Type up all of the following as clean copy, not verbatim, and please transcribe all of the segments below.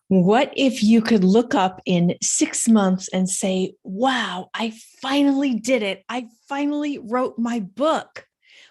What if you could look up in 6 months and say, wow, I finally did it. I finally wrote my book.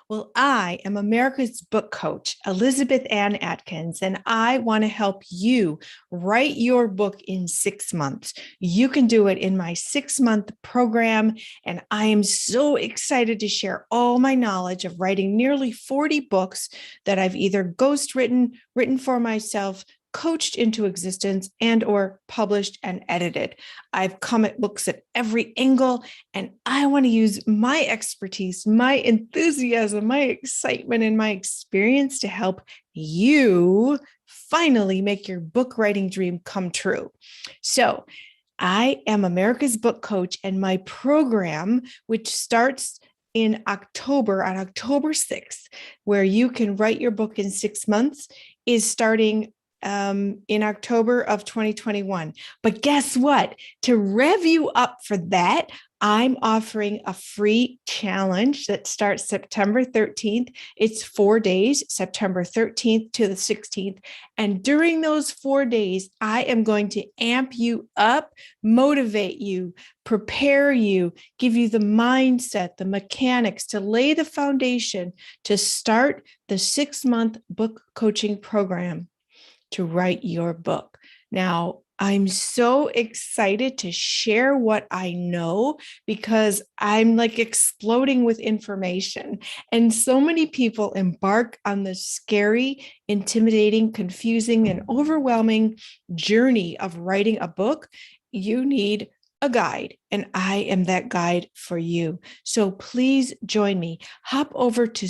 Well, I am America's book coach, Elizabeth Ann Atkins, and I want to help you write your book in 6 months. You can do it in my 6 month program, and I am so excited to share all my knowledge of writing nearly 40 books that I've either ghostwritten, written for myself, coached into existence, and or published and edited. I've come at books at every angle, and I want to use my expertise, my enthusiasm, my excitement, and my experience to help you finally make your book writing dream come true. So I am America's book coach, and my program, which starts in October, on October 6th, where you can write your book in 6 months, is starting in October of 2021. But guess what? To rev you up for that, I'm offering a free challenge that starts September 13th. It's 4 days, September 13th to the 16th. And during those 4 days, I am going to amp you up, motivate you, prepare you, give you the mindset, the mechanics to lay the foundation to start the 6 month book coaching program to write your book. Now, I'm so excited to share what I know because I'm like exploding with information. And so many people embark on this scary, intimidating, confusing, and overwhelming journey of writing a book. You need a guide, and I am that guide for you. So please join me. Hop over to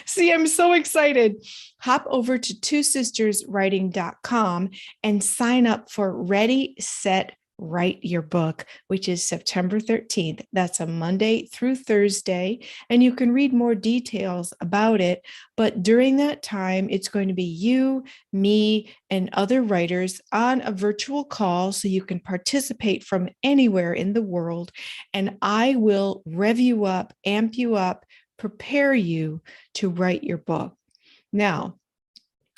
See, I'm so excited. Hop over to twosisterswriting.com and sign up for Ready, Set, Write Your Book, which is September 13th. That's a Monday through Thursday. And you can read more details about it. But during that time, it's going to be you, me, and other writers on a virtual call so you can participate from anywhere in the world. And I will rev you up, amp you up, prepare you to write your book. Now,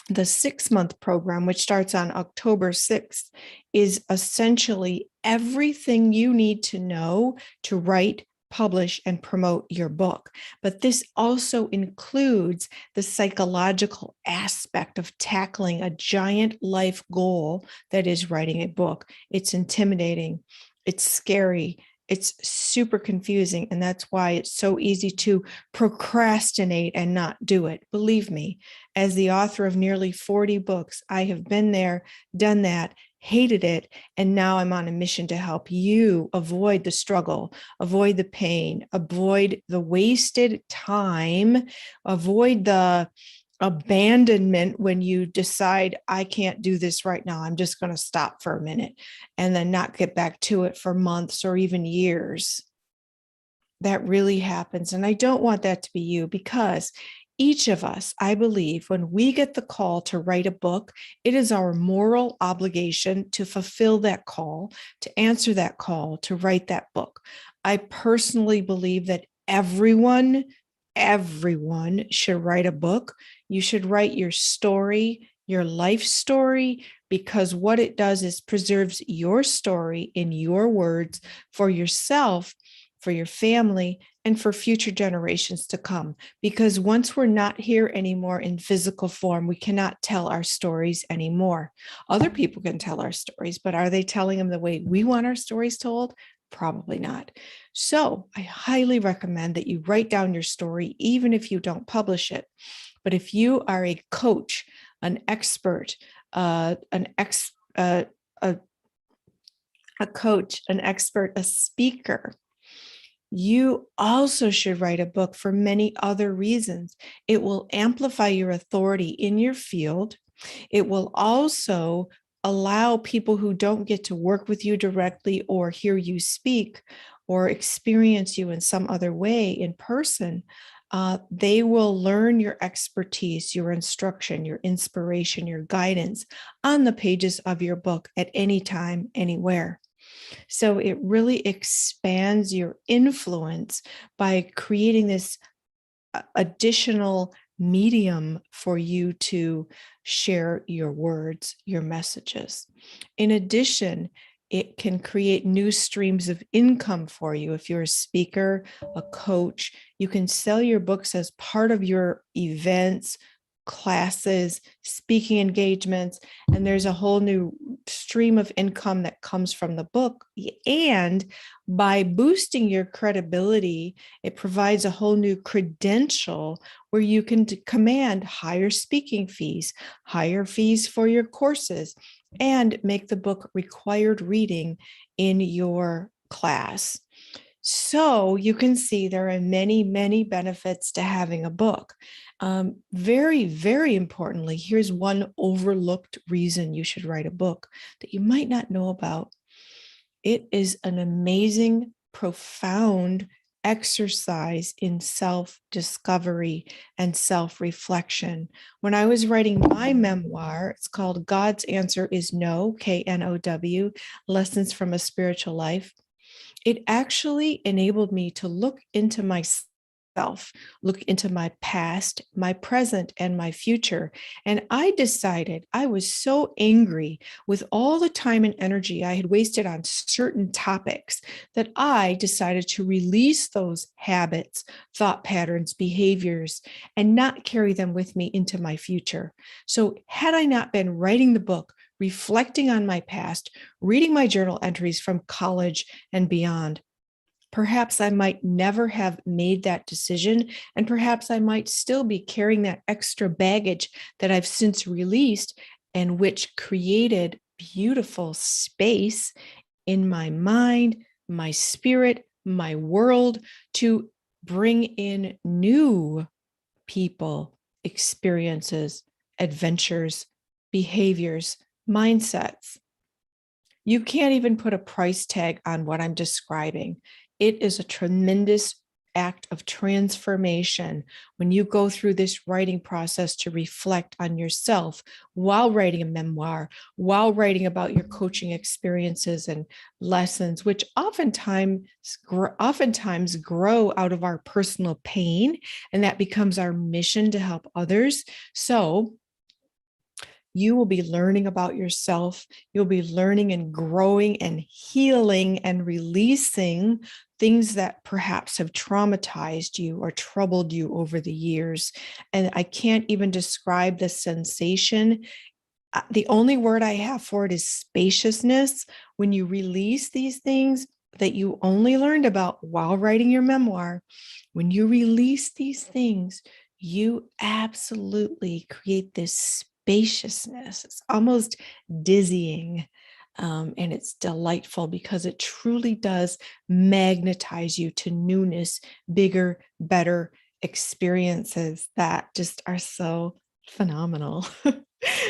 the 6 month program, which starts on October 6th, is essentially everything you need to know to write, publish, and promote your book. But this also includes the psychological aspect of tackling a giant life goal that is writing a book. It's intimidating, it's scary, it's super confusing, and that's why it's so easy to procrastinate and not do it. Believe me, as the author of nearly 40 books, I have been there, done that, hated it, and now I'm on a mission to help you avoid the struggle, avoid the pain, avoid the wasted time, avoid the abandonment when you decide, I can't do this right now. I'm just going to stop for a minute and then not get back to it for months or even years. That really happens. And I don't want that to be you, because each of us, I believe, when we get the call to write a book, it is our moral obligation to fulfill that call, to answer that call, to write that book. I personally believe that everyone should write a book. You should write your story, your life story, because what it does is preserves your story in your words for yourself, for your family, and for future generations to come. Because once we're not here anymore in physical form, we cannot tell our stories anymore. Other people can tell our stories, but are they telling them the way we want our stories told? Probably not. So I highly recommend that you write down your story, even if you don't publish it. But if you are a coach, an expert, a coach, an expert, a speaker, you also should write a book for many other reasons. It will amplify your authority in your field. It will also allow people who don't get to work with you directly or hear you speak or experience you in some other way in person. They will learn your expertise, your instruction, your inspiration, your guidance on the pages of your book at any time, anywhere. So it really expands your influence by creating this additional medium for you to share your words, your messages. In addition, it can create new streams of income for you. If you're a speaker, a coach, you can sell your books as part of your events, classes, speaking engagements, and there's a whole new stream of income that comes from the book. And by boosting your credibility, it provides a whole new credential where you can command higher speaking fees, higher fees for your courses, and make the book required reading in your class. So you can see there are many, many benefits to having a book. Very, very importantly, here's one overlooked reason you should write a book that you might not know about. It is an amazing, profound exercise in self-discovery and self-reflection. When I was writing my memoir, it's called God's Answer is No, K-N-O-W, Lessons from a Spiritual Life. It actually enabled me to look into myself, look into my past, my present, and my future. And I decided I was so angry with all the time and energy I had wasted on certain topics that I decided to release those habits, thought patterns, behaviors, and not carry them with me into my future. So had I not been writing the book, reflecting on my past, reading my journal entries from college and beyond, perhaps I might never have made that decision. And perhaps I might still be carrying that extra baggage that I've since released and which created beautiful space in my mind, my spirit, my world to bring in new people, experiences, adventures, behaviors, mindsets. You can't even put a price tag on what I'm describing. It is a tremendous act of transformation when you go through this writing process to reflect on yourself while writing a memoir, while writing about your coaching experiences and lessons, which oftentimes grow out of our personal pain, and that becomes our mission to help others. So you will be learning about yourself. You'll be learning and growing and healing and releasing things that perhaps have traumatized you or troubled you over the years. And I can't even describe the sensation. The only word I have for it is spaciousness. When you release these things that you only learned about while writing your memoir, when you release these things, you absolutely create this spaciousness. It's almost dizzying. And it's delightful because it truly does magnetize you to newness, bigger, better experiences that just are so phenomenal.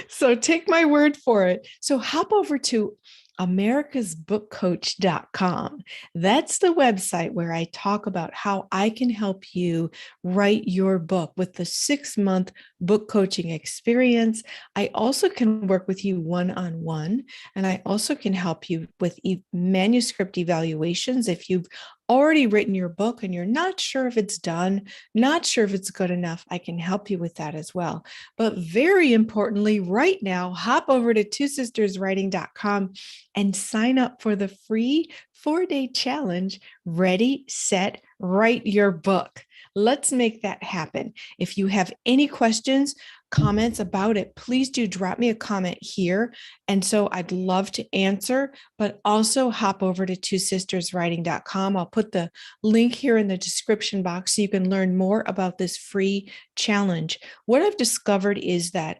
So take my word for it. So hop over to americasbookcoach.com. That's the website where I talk about how I can help you write your book with the 6-month book coaching experience. I also can work with you one-on-one, and I also can help you with manuscript evaluations. If you've already written your book and you're not sure if it's done, not sure if it's good enough, I can help you with that as well. But very importantly, right now, hop over to twosisterswriting.com and sign up for the free 4-day challenge, Ready, Set, Write Your Book. Let's make that happen. If you have any questions, comments about it, please do drop me a comment here. And so I'd love to answer, but also hop over to twosisterswriting.com. I'll put the link here in the description box so you can learn more about this free challenge. What I've discovered is that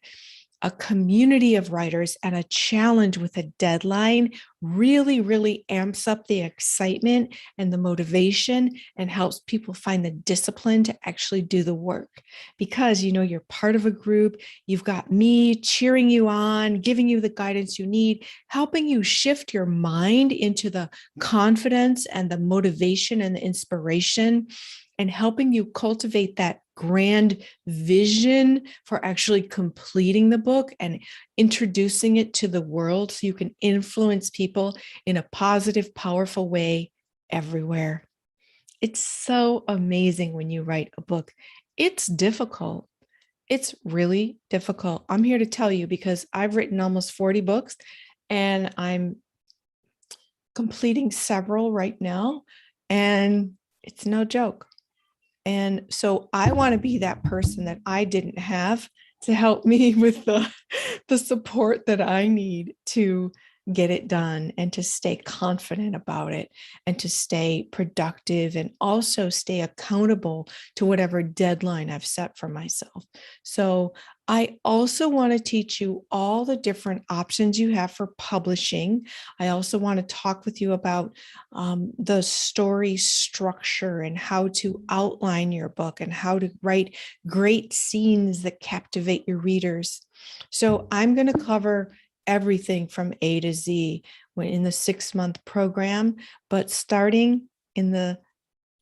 a community of writers and a challenge with a deadline really, really amps up the excitement and the motivation and helps people find the discipline to actually do the work. Because, you know, you're part of a group, you've got me cheering you on, giving you the guidance you need, helping you shift your mind into the confidence and the motivation and the inspiration, and helping you cultivate that grand vision for actually completing the book and introducing it to the world so you can influence people in a positive, powerful way everywhere. It's so amazing when you write a book. It's difficult. It's really difficult. I'm here to tell you because I've written almost 40 books and I'm completing several right now, and it's no joke. And so I want to be that person that I didn't have to help me with the support that I need to get it done and to stay confident about it and to stay productive and also stay accountable to whatever deadline I've set for myself. So I also want to teach you all the different options you have for publishing. I also want to talk with you about the story structure and how to outline your book and how to write great scenes that captivate your readers. So I'm going to cover everything from A to Z in the 6-month program, but starting in the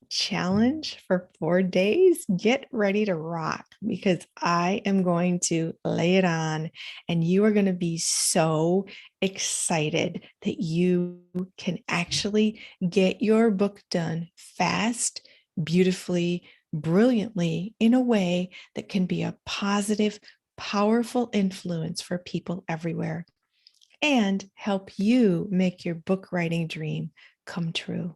challenge for 4 days, get ready to rock because I am going to lay it on and you are going to be so excited that you can actually get your book done fast, beautifully, brilliantly in a way that can be a positive, powerful influence for people everywhere and help you make your book writing dream come true.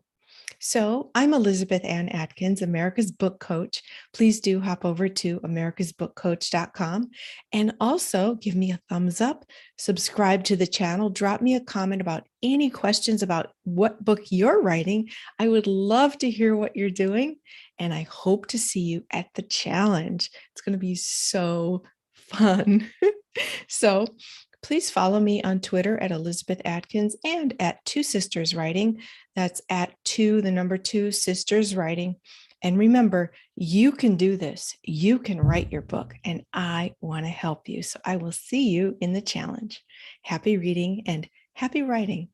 So I'm Elizabeth Ann Atkins, America's Book Coach. Please do hop over to americasbookcoach.com and also give me a thumbs up, subscribe to the channel, drop me a comment about any questions about what book you're writing. I would love to hear what you're doing, and I hope to see you at the challenge. It's going to be so fun. So please follow me on Twitter at Elizabeth Atkins and at Two Sisters Writing. That's at the number 2 Sisters Writing. And remember, you can do this. You can write your book, and I want to help you. So I will see you in the challenge. Happy reading and happy writing.